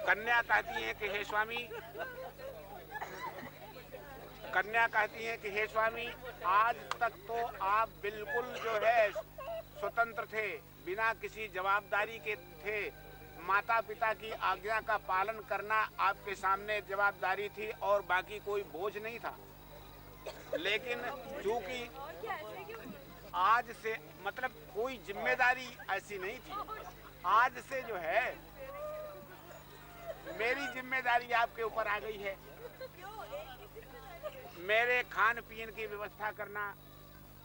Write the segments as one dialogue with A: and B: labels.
A: कन्या कहती है कि हे स्वामी, कन्या कहती है कि हे स्वामी, आज तक तो आप बिल्कुल जो है स्वतंत्र थे, बिना किसी जवाबदारी के थे। माता पिता की आज्ञा का पालन करना आपके सामने जवाबदारी थी और बाकी कोई बोझ नहीं था। लेकिन चूंकि आज से मतलब कोई जिम्मेदारी ऐसी नहीं थी, आज से जो है मेरी जिम्मेदारी आपके ऊपर आ गई है। मेरे खान पीन की व्यवस्था करना,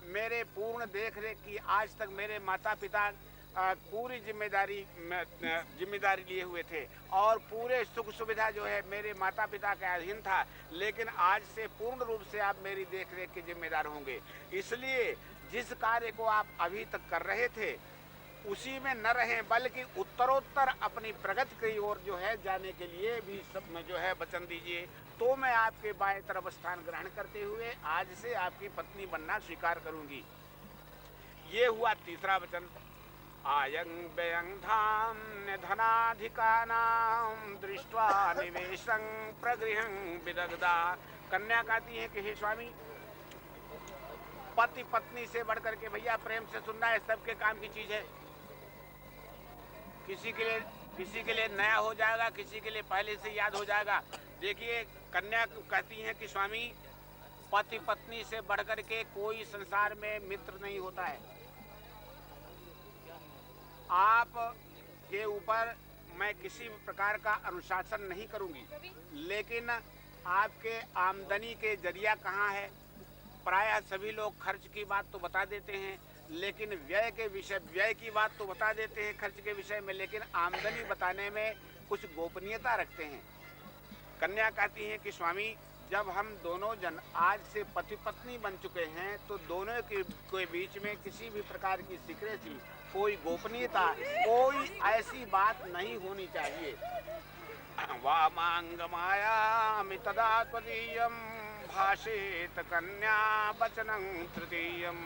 A: मेरे पूर्ण देख रेख की, आज तक मेरे माता पिता पूरी जिम्मेदारी लिए हुए थे और पूरे सुख सुविधा जो है मेरे माता पिता के अधीन था। लेकिन आज से पूर्ण रूप से आप मेरी देख रेख के जिम्मेदार होंगे। इसलिए जिस कार्य को आप अभी तक कर रहे थे उसी में न रहें, बल्कि उत्तरोत्तर अपनी प्रगति की ओर जो है जाने के लिए भी सब में जो है वचन दीजिए। तो मैं आपके बाएं तरफ स्थान ग्रहण करते हुए आज से आपकी पत्नी बनना स्वीकार करूंगी। ये हुआ तीसरा वचन। आयं व्ययं धाम धनाधिकानां दृष्ट्वा निवेशं प्रगृहं विदग्धा। कन्या कहती है कि हे स्वामी, पति पत्नी से बढ़कर के, भैया प्रेम से सुनना है, सबके काम की चीज है। किसी के लिए नया हो जाएगा, किसी के लिए पहले से याद हो जाएगा। देखिए, कन्या कहती है कि स्वामी, पति पत्नी से बढ़कर के कोई संसार में मित्र नहीं होता है। आप के ऊपर मैं किसी भी प्रकार का अनुशासन नहीं करूंगी, लेकिन आपके आमदनी के जरिया कहाँ है? प्रायः सभी लोग खर्च की बात तो बता देते हैं, लेकिन व्यय की बात तो बता देते हैं खर्च के विषय में, लेकिन आमदनी बताने में कुछ गोपनीयता रखते हैं। कन्या कहती है कि स्वामी, जब हम दोनों जन आज से पति पत्नी बन चुके हैं तो दोनों के बीच में किसी भी प्रकार की सीक्रेसी, कोई गोपनीयता, कोई ऐसी बात नहीं होनी चाहिए। वामांगमायामि तदा त्वदीयं भाषेत कन्या वचनं तृतीयं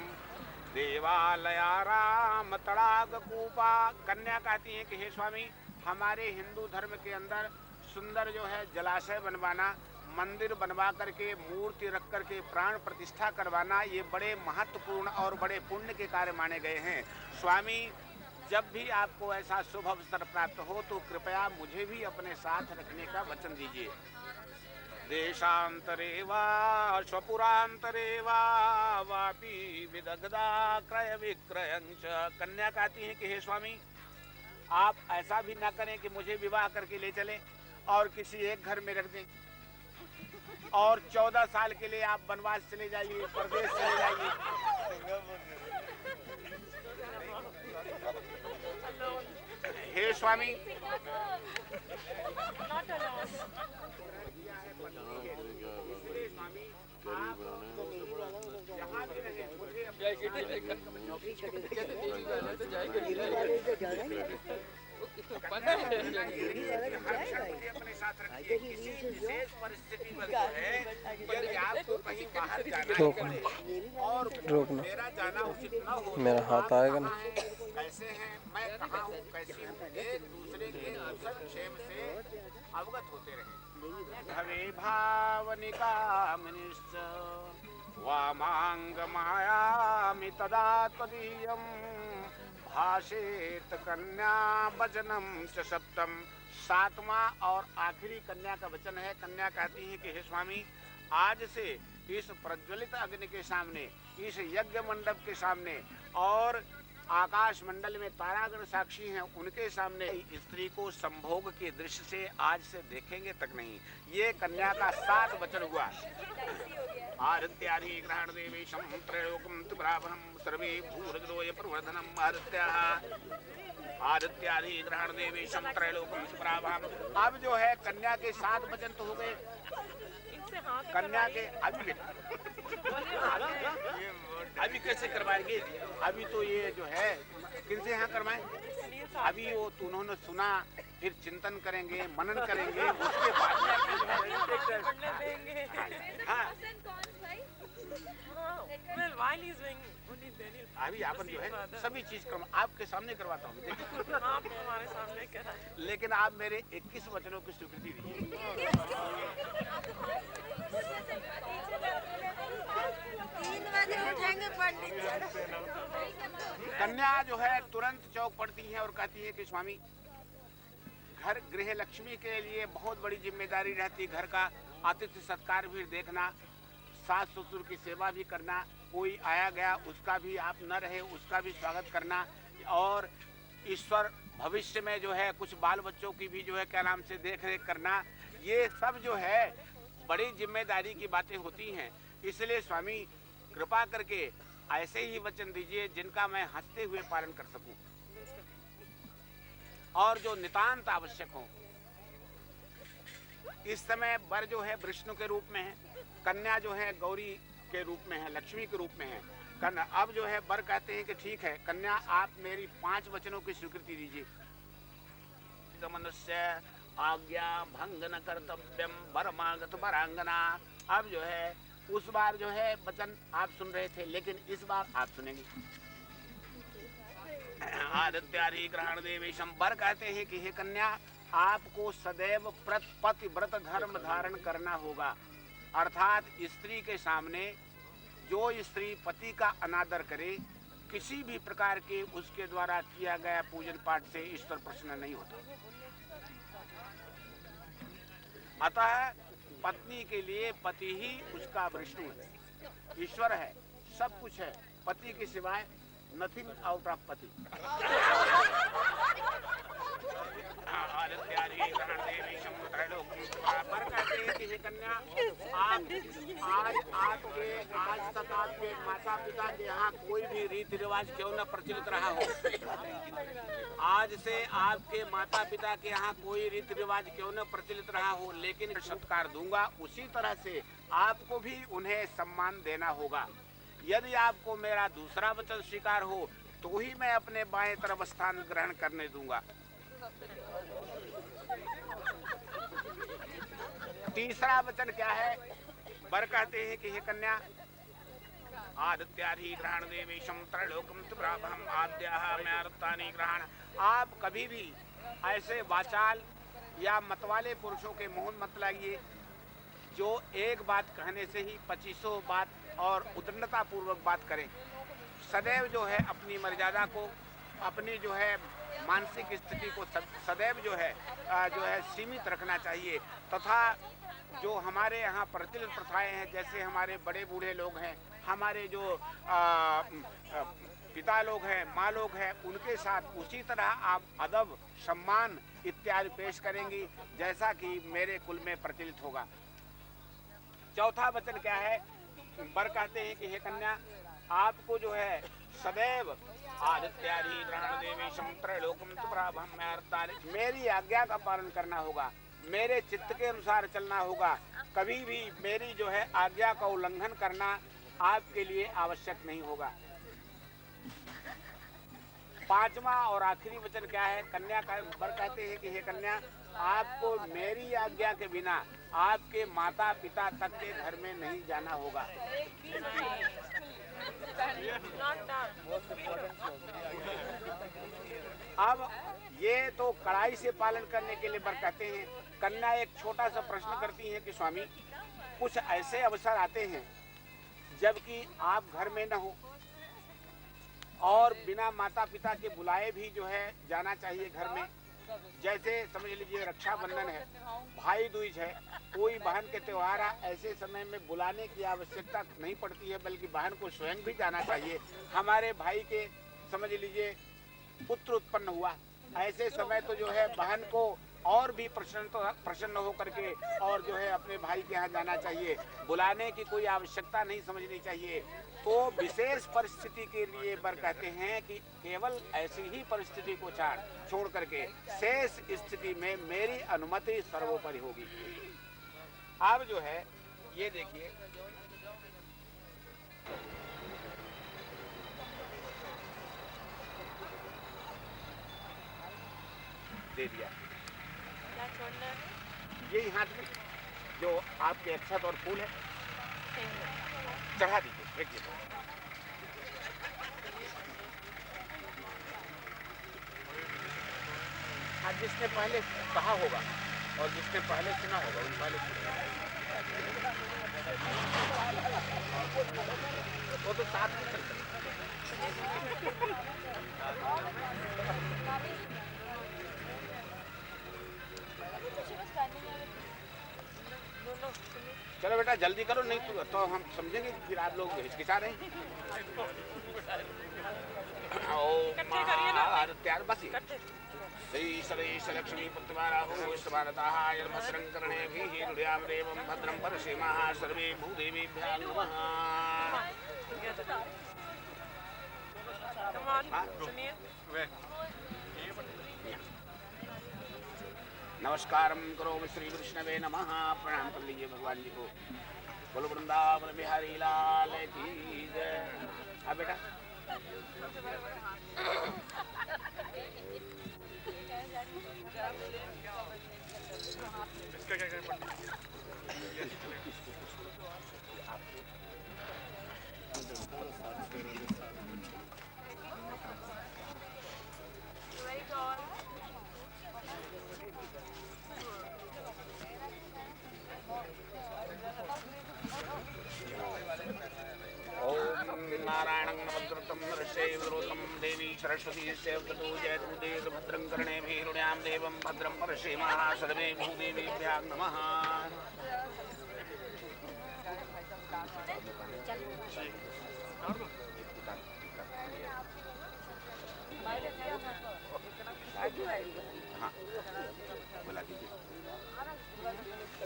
A: देवालयाराम तड़ाग कूपा। कन्या कहती है कि हे स्वामी, हमारे हिंदू धर्म के अंदर सुंदर जो है जलाशय बनवाना, मंदिर बनवा करके, मूर्ति रख करके प्राण प्रतिष्ठा करवाना, ये बड़े महत्वपूर्ण और बड़े पुण्य के कार्य माने गए हैं। स्वामी, जब भी आपको ऐसा शुभ अवसर प्राप्त हो तो कृपया मुझे भी अपने साथ रखने का वचन दीजिए। देशांतरे वा स्वपुरांतरे वा वापि विदग्धा क्रय विक्रयं च। कन्या कहती है कि हे स्वामी, आप ऐसा भी ना करें कि मुझे विवाह करके ले चलें और किसी एक घर में रख दें और 14 साल के लिए आप वनवास चले जाइए, परदेश चले जाइए। हे स्वामी, इसलिए स्वामी, आप जहाँ भी रहें मुझे अपने साथ रखिए। किसी विशेष परिस्थिति में जो है यदि आपको कहीं बाहर जाना पड़े और मेरा जाना उचित न हो, मेरा हाथ आएगा ना, कैसे हैं, मैं कहाँ हूँ, कैसी हूँ, एक दूसरे के कुशल क्षेम से अवगत होते रहे। भवे भावनिका मनिश्च वामांग मायामि तदा त्वदीयं भाषेत कन्या वचनम च सप्तम। सातवां और आखिरी कन्या का वचन है। कन्या कहती है कि हे स्वामी, आज से इस प्रज्वलित अग्नि के सामने, इस यज्ञ मंडप के सामने और आकाश मंडल में तारागण साक्षी हैं, उनके सामने स्त्री को संभोग के दृश्य से आज से देखेंगे तक नहीं। ये कन्या का 7 वचन हुआ। आदित्यादि ग्रहण देवेशम त्रयोलोकम त्रिपुरावहम सर्वे भूर्गोय प्रवर्धनम आदित्यादि ग्रहण देवेशम त्रयोलोकम त्रिपुरावहम। अब जो है कन्या के 7 वचन तो हो गए। कन्या के अभी कैसे करवाएंगे? अभी तो ये जो है किनसे यहाँ करवाएं? अभी वो उन्होंने सुना, फिर चिंतन करेंगे, मनन करेंगे, उसके बाद हाँ,
B: Well, while he's doing only Delhi,
A: अभी आपन जो है सभी चीज आपके सामने करवाता हूँ, देखिए।
B: आप हमारे सामने कराएं।
A: लेकिन आप मेरे 21 वचनों की स्वीकृति दीजिए।
C: 3 बजे उठेंगे पंडित जी।
A: कन्या जो है तुरंत चौक पड़ती है और कहती है कि स्वामी, घर गृह लक्ष्मी के लिए बहुत बड़ी जिम्मेदारी रहती है, घर का आतिथ्य सत्कार भी देखना, सास ससुर की सेवा भी करना, कोई आया गया उसका भी आप न रहे उसका भी स्वागत करना, और ईश्वर भविष्य में जो है कुछ बाल बच्चों की भी जो है क्या नाम से देख रेख करना, ये सब जो है बड़ी जिम्मेदारी की बातें होती हैं। इसलिए स्वामी कृपा करके ऐसे ही वचन दीजिए जिनका मैं हंसते हुए पालन कर सकूं और जो नितांत आवश्यक हो। इस समय वर जो है विष्णु के रूप में है, कन्या जो है गौरी के रूप में है, लक्ष्मी के रूप में है। कन्या अब जो है वर कहते हैं कि ठीक है कन्या, आप मेरी 5 वचनों की स्वीकृति दीजिए। मनुष्य आज्ञा भंग न कर्तव्यम वरमागत वरांगना। अब जो है उस बार जो है वचन आप सुन रहे थे, लेकिन इस बार आप सुनेंगे। आदित्यादि ग्रहण देवेशम। वर कहते हैं कि हे कन्या, आपको सदैव पतिव्रत धर्म धारण करना होगा, अर्थात स्त्री के सामने जो स्त्री पति का अनादर करे, किसी भी प्रकार के उसके द्वारा किया गया पूजन पाठ से ईश्वर प्रसन्न नहीं होता। अतः पत्नी के लिए पति ही उसका विष्णु है, ईश्वर है, सब कुछ है, पति के सिवाय नथिंग आउट ऑफ पति। कन्या, आज तक आपके माता पिता के यहाँ कोई भी रीति रिवाज क्यों न प्रचलित रहा हो, आज से आपके माता पिता के यहाँ कोई रीति रिवाज क्यों न प्रचलित रहा हो, लेकिन सत्कार दूंगा उसी तरह से आपको भी उन्हें सम्मान देना होगा। यदि आपको मेरा दूसरा वचन स्वीकार हो तो ही मैं अपने बाएं तरफ स्थान ग्रहण करने दूंगा। तीसरा वचन क्या है? वर कहते हैं कि हे कन्या, आदित्यादि ग्रहण देवेशम त्रैलोकम तुभ्राभम आद्याः म्यारत्तानि ग्रहण। आप कभी भी ऐसे वाचाल या मतवाले पुरुषों के मुंह मत लागिए जो एक बात कहने से ही 2500 बात और उद्दंडता पूर्वक बात करें। सदैव जो है अपनी मर्यादा को, अपनी जो है मानसिक स्थिति को सदैव जो है सीमित रखना चाहिए। तथा जो हमारे यहाँ प्रचलित प्रथाएं हैं, जैसे हमारे बड़े बूढ़े लोग हैं, हमारे जो पिता लोग हैं, माँ लोग हैं, उनके साथ उसी तरह आप अदब, सम्मान इत्यादि पेश करेंगी जैसा कि मेरे कुल में प्रचलित होगा। चौथा वचन क्या है? वर कहते हैं कि हे कन्या, आपको जो है सदैव आदित्यादि ग्रहण देवेशम त्रैलोकम तुभ्राभम म्यारत्तानि, मेरी आज्ञा का पालन करना होगा, मेरे चित्त के अनुसार चलना होगा। कभी भी मेरी जो है आज्ञा का उल्लंघन करना आपके लिए आवश्यक नहीं होगा। पांचवा और आखिरी वचन क्या है? कन्या का वर कहते हैं कि हे कन्या, आपको मेरी आज्ञा के बिना आपके माता पिता तक के घर में नहीं जाना होगा। अब ये तो कड़ाई से पालन करने के लिए वर कहते हैं। कन्या एक छोटा सा प्रश्न करती है कि स्वामी, कुछ ऐसे अवसर आते हैं जबकि आप घर में न हो और बिना माता पिता के बुलाए भी जो है जाना चाहिए घर में। जैसे समझ लीजिए रक्षाबंधन है, भाई दूज है, कोई बहन के त्योहार है, ऐसे समय में बुलाने की आवश्यकता नहीं पड़ती है, बल्कि बहन को स्वयं भी जाना चाहिए। हमारे भाई के समझ लीजिए पुत्र उत्पन्न हुआ, ऐसे समय तो जो है बहन को और भी प्रसन्न होकर के और जो है अपने भाई के यहाँ जाना चाहिए, बुलाने की कोई आवश्यकता नहीं समझनी चाहिए। तो विशेष परिस्थिति के लिए वर कहते हैं कि केवल ऐसी ही परिस्थिति को छोड़ करके शेष स्थिति में मेरी अनुमति सर्वोपरि होगी। अब जो है ये देखिए, दे दिया
B: क्या छोड़ना है?
A: यही हाथ में जो आपके अक्षत और फूल है। चढ़ा दीजिए, फेंकिए तो। हाँ, जिसने पहले कहा होगा और जिसने पहले सुना होगा उन पहले वो तो साथ में चल सकते। चलो बेटा जल्दी करो, नहीं तो हम समझेंगे फिर आप लोग हिचकिचा रहे हैं। तैयार बस श्री सरेश लक्ष्मी पुत्रवाराहो विश्वभारताः भद्रं कर्णेभिः हृदयां देवं भद्रं परसेमः सर्वे भूदेवेभ्यः नमः। नमस्कारं करोमि श्री विष्णवे नमः। प्रणाम कर लीजिए भगवान जी को। बोलो वृंदावन बिहारी लाल की जय। हाँ बेटा
D: इसका क्या करें पंडित
A: नारायणं नमस्कृतं नरस्यैव नरोत्तमं देवी सरस्वती सेवतो जयतुदेव भद्रं कर्णेभिः हृदयां देवं भद्रं परसेमः सर्वे भूदेवेभ्यः नमः। हाँ बोला दीजिए।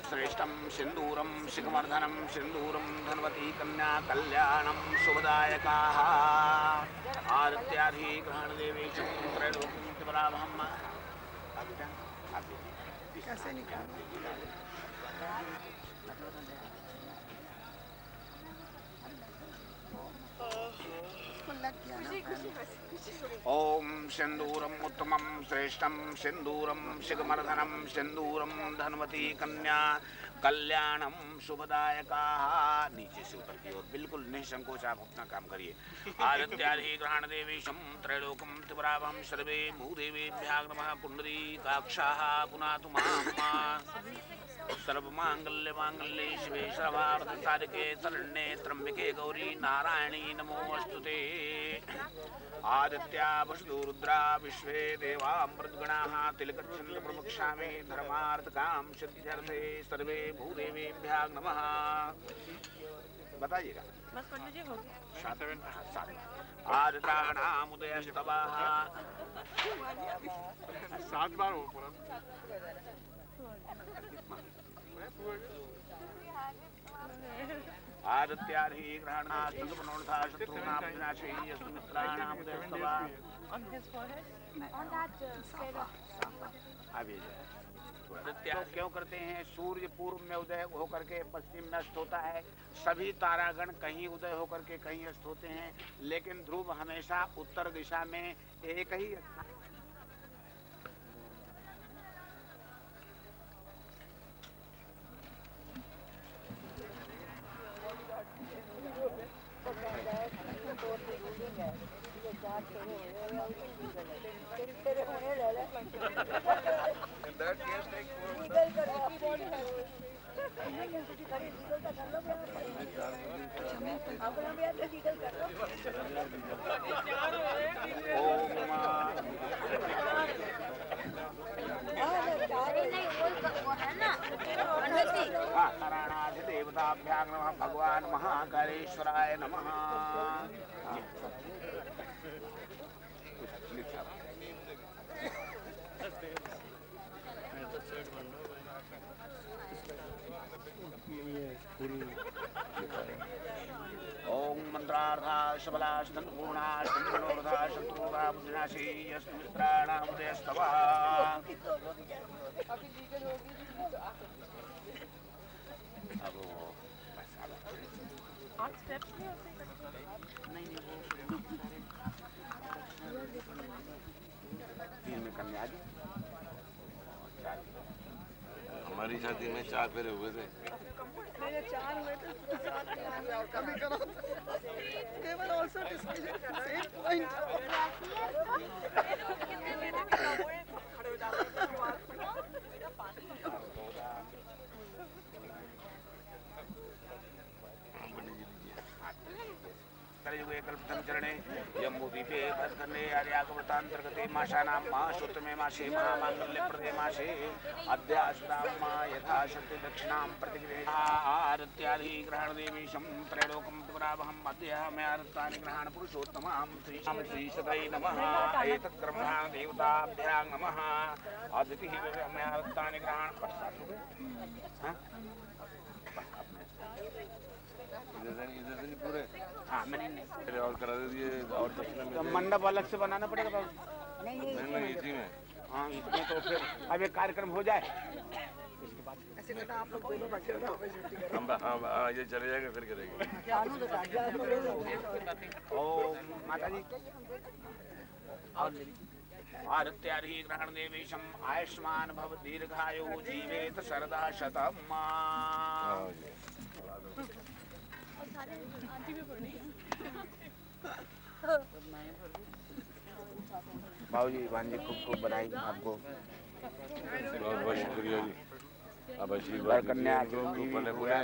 A: श्रेष्ठं सिंदूरं शिखमर्धनं सिंदूरं धनवती कन्या कल्याणं शुभदायकाः आदित्याधिग्रहण देवेशं त्रैलोक्यं त्रिपुराभं। कैसे निकाल ओम सिंदूरम उत्तमं श्रेष्ठं सिंदूरं शिखमर्धनं सिंदूरं धनवती कन्या कल्याणम शुभदायकाः। नीचे से ऊपर की ओर बिल्कुल निसंकोच आप अपना काम करिए। आदित्याधिग्रहण देवेशं त्रैलोक्यं त्रिपुराभं सर्वे भूदेवेभ्यः नमः। पुण्डरीकाक्षाः पुनातु मां सर्वमांगल्य मांगल्ये शिवे सर्वार्थसाधिके शरण्ये त्र्यंबके गौरी नारायणी नमोस्तुते। आदित्या वसुदो रुद्रा विश्वे देवामृतगणाः तिलकच्छन्द प्रमुक्षामि धर्मार्थकाम सिद्ध्यर्थे सर्वे भूदेवेभ्यः नमः। बताइएगा
B: बस पंडित जी हो गया।
A: आदित्राणामुदयस्तवाः
D: 7 बार हो पूरा
A: आदित्याधिग्रहणाः संगमनोऽर्थाः शत्रूणां विनाशे यस्मित्राणामुदयस्तवाः।
B: On his forehead?
A: आदित्य क्यों करते हैं? सूर्य पूर्व में उदय होकर के पश्चिम में अस्त होता है। सभी तारागण कहीं उदय होकर के कहीं अस्त होते हैं, लेकिन ध्रुव हमेशा उत्तर दिशा में एक ही देवताभ्यां नमः। भगवान महाकालेश्वराय नमः। ओम मंत्रार्था सबला स्तंभूर्णा स्तंभनोर्धा शत्रुरा बुद्धिनाशी यस्मित्राणामुदयस्तवः। अब
B: आठ स्टेप्स नहीं होते?
A: नहीं तीन में कन्या जी।
D: हमारी
E: शादी में 4 फेरे हुए थे।
C: मेरे 4 हुए थे, उसके साथ में कभी करो they were also discussing the same point.
A: कलियुगे कल्पतरु चरणे जम्बूद्वीपे भरतखण्डे आर्यागवृतान्तर्गते माशानां मासोत्तमे मासे महामाङ्गल्यप्रदे मासे अद्यासुतां मा यथाशक्ति दक्षिणां प्रतिगृहे आरत्यादिग्रहणदेवीशं त्रैलोकं पुरावहं अद्यामे आरत्तानि ग्रहण पुरुषोत्तमां श्रीशतये नमः एतत्ब्रह्मा देवताभ्यां नमः अदितिः मे आरत्तानि ग्रहण
E: इधर से नहीं पूरे।
A: हाँ मैंने
E: फिर और करा दिए और दक्षिणा में
A: तो मंडप अलग से बनाना पड़ेगा बाबू।
E: नहीं इसी में।
A: हाँ इसमें तो फिर अब एक कार्यक्रम हो जाए
C: ऐसे करना आप लोग दोनों बैठे रहो
E: हम ये चले जाएंगे फिर करेंगे।
A: ओ माता जी आरत्यादि ग्रहण देवेशम आयुष्मान भव दीर्घायु जीवेत शरदा शतम बाबूजी भांजी खूब खूब बधाई आपको।
E: बहुत बहुत शुक्रिया जी। अब आशीर्वाद
A: कन्या
E: खूब फले फूले।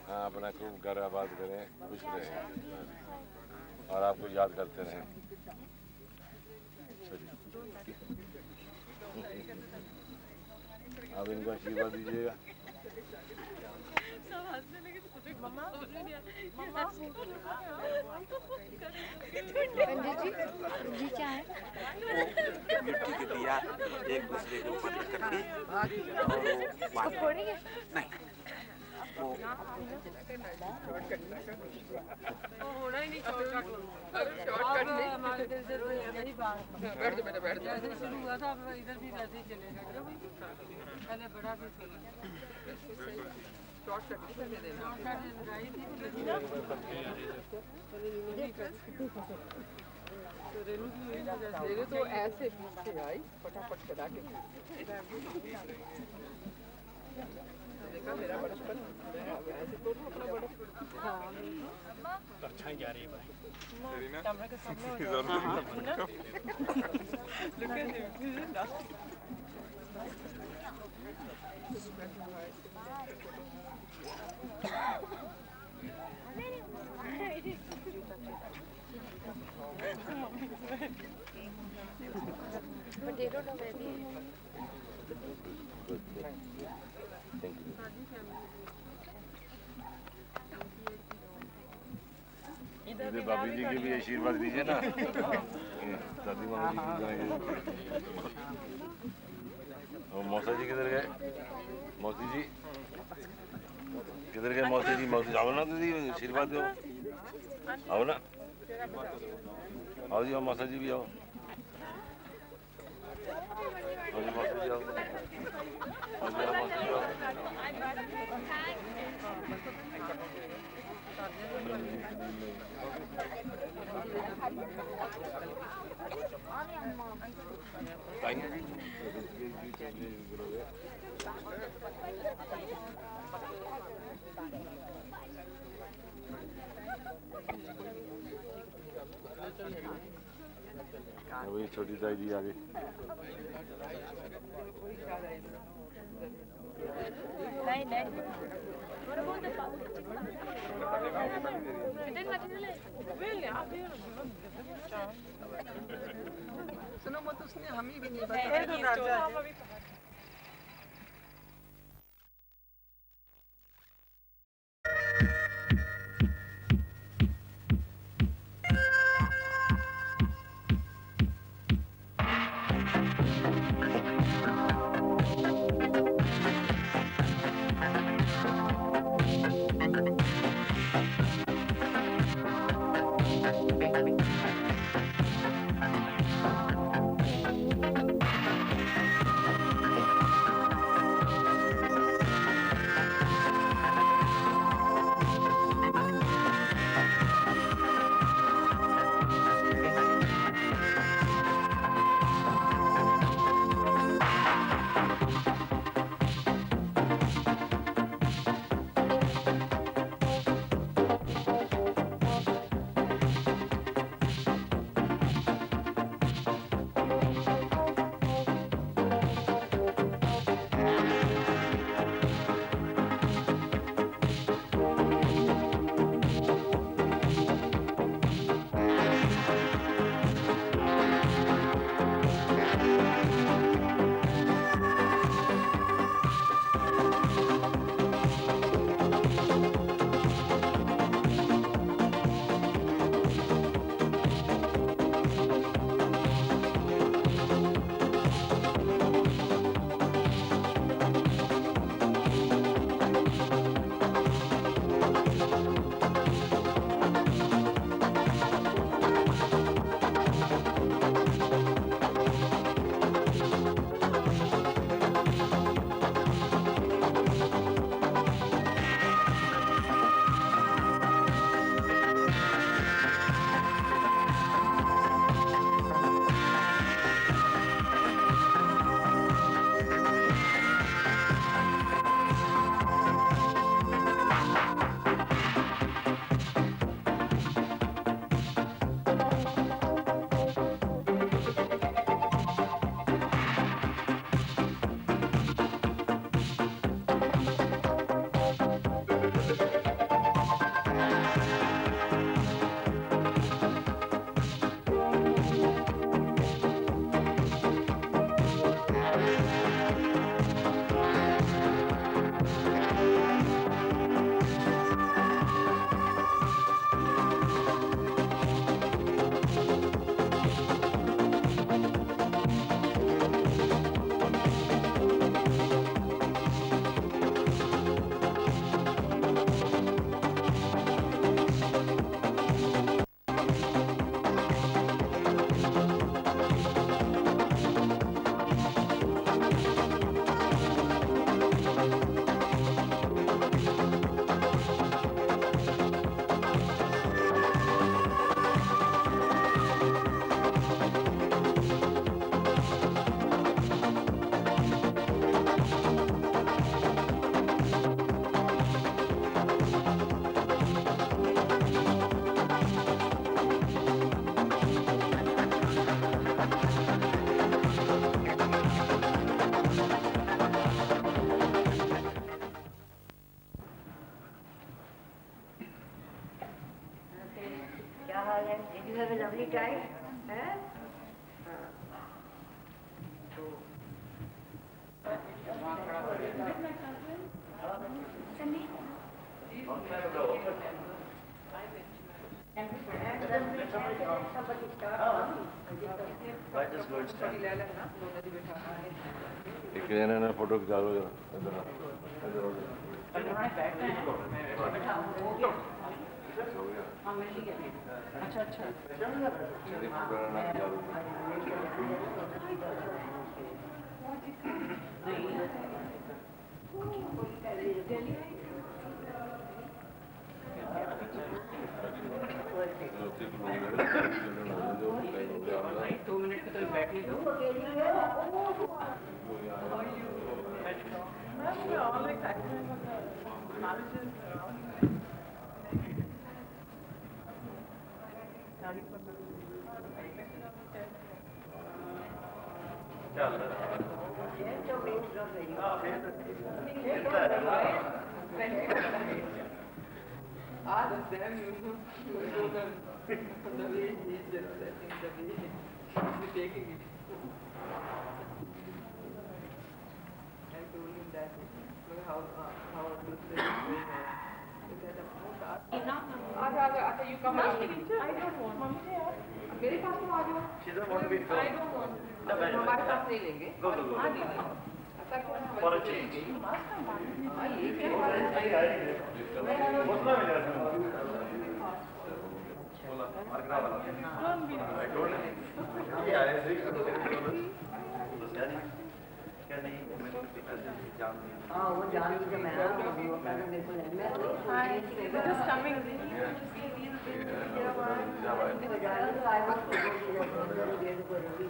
E: हाँ अपना खूब घर आबाद करें, खुश रहें और आपको याद करते रहें। अब इनको आशीर्वाद दीजिएगा।
F: पंडित जी क्या है?
A: मिट्टी के दिया एक दूसरे के ऊपर रख करके और
F: फोड़ेंगे?
A: नहीं वो
B: होना ही नहीं शॉर्टकट नहीं हमारे इधर से यही बात बैठ जा जैसे शुरू हुआ था अब इधर भी वैसे ही चलेगा पहले बड़ा भी शॉर्टकट दे देना रेनू तो ऐसे पीछे आई फटाफट चला के देखा मेरा बचपन ऐसे तो अपना बचपन अच्छा ही जा रही है भाई कैमरा के सामने हो जाओ
F: But they don't know where we are.
E: इधर भाभी जी के भी आशीर्वाद दीजिए ना। दादी मामा जी की और मौसा जी किधर गए? मौसी जी किधर गए? मौसी जी आओ ना दीदी आशीर्वाद दो। आओ ना आओ जी, मौसा जी भी आओ। आओ जी मौसा जी आओ। आओ जी मौसा जी आओ। वही छोटी ताई जी आ गई।
C: सुनो मत उसने हमें भी नहीं बताया।
G: है? Did you have a lovely time? हैं? हाँ। तो
E: एक जने फोटो खिंचा लो जरा इधर आओ
C: अच्छा अच्छा
B: दो मिनट के तो बैठने दो Ask them, you know, the way he is just setting, the way he's taking it. I told him that, look how good this is going on. He said, you come out. I don't want. मेरे पास तो आ जाओ. I don't want. हमारे पास नहीं लेंगे. हाँ दीदी. For a change.
G: हाँ वो जानी तो मैं बिल्कुल
C: just coming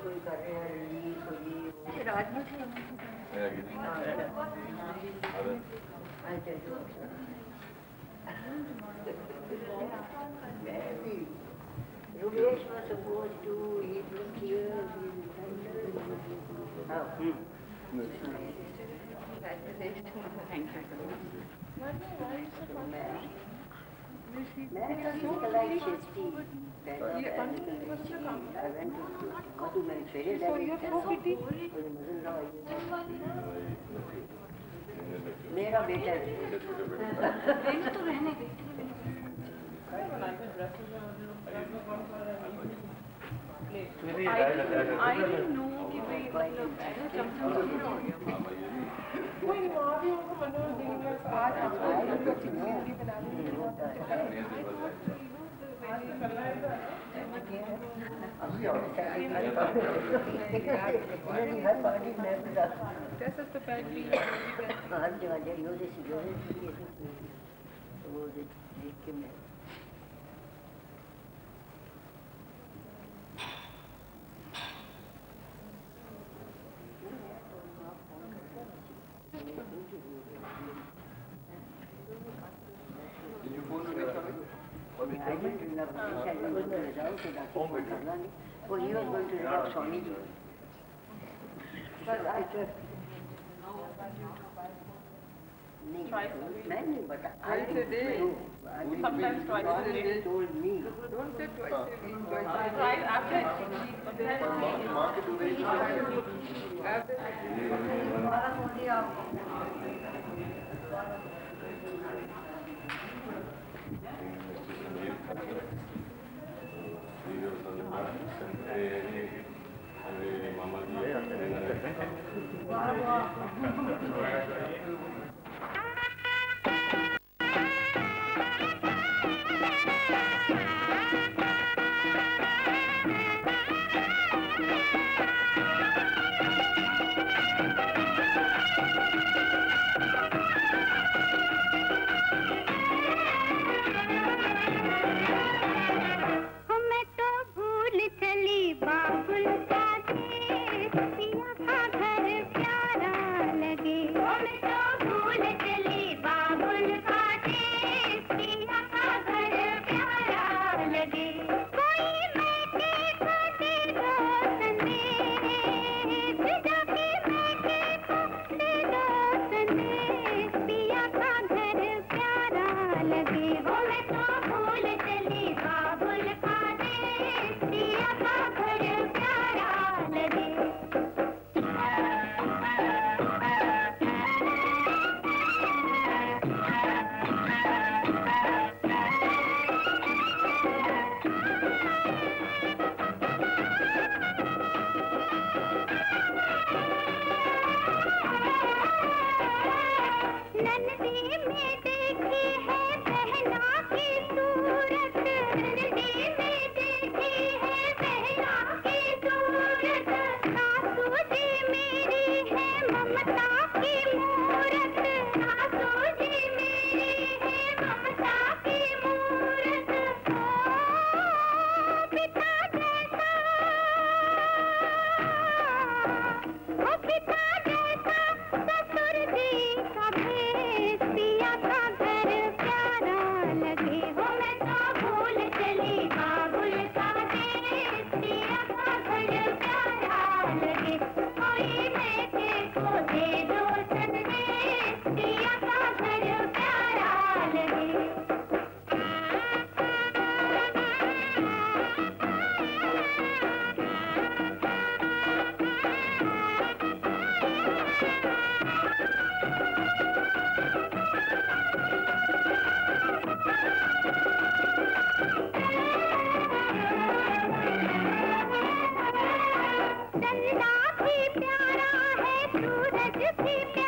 G: कोई कर रहे हैं कोई Rubesh was supposed to, he was here, मेरा बेटा तो रहने
C: I didn't know कि भाई कोई वहाँ भी उनको मनोज देंगे आज आपको चिकन बना This is the bad lead.
G: हर जगह वो देख के मैं I didn't remember. He said he was going to resolve to that. Oh, he was going to resolve Swami. But I said, नहीं but I didn't know.
C: Sometimes twice a day.
G: He told me.
C: Don't say twice a week. Twice after.
F: पिया का घर प्यारा लगे
H: नन्दी में देखी है बहना की सूरत, नन्दी में देखी है बहना की सूरत, सासू जी मेरी है ममता की मूरत, सासू जी मेरी है ममता की मूरत, पिता जैसा, ओ पिता जैसा ससुर जी का भेष, पिया का घर प्यारा लगे, हो मैं तो भूल चली बाबुल का देश, पिया का घर प्यारा लगे, कोई बेटे को दे दो संदेश, पिया का घर प्यारा लगे। चंदा भी प्यारा है, सूरज भी प्यारा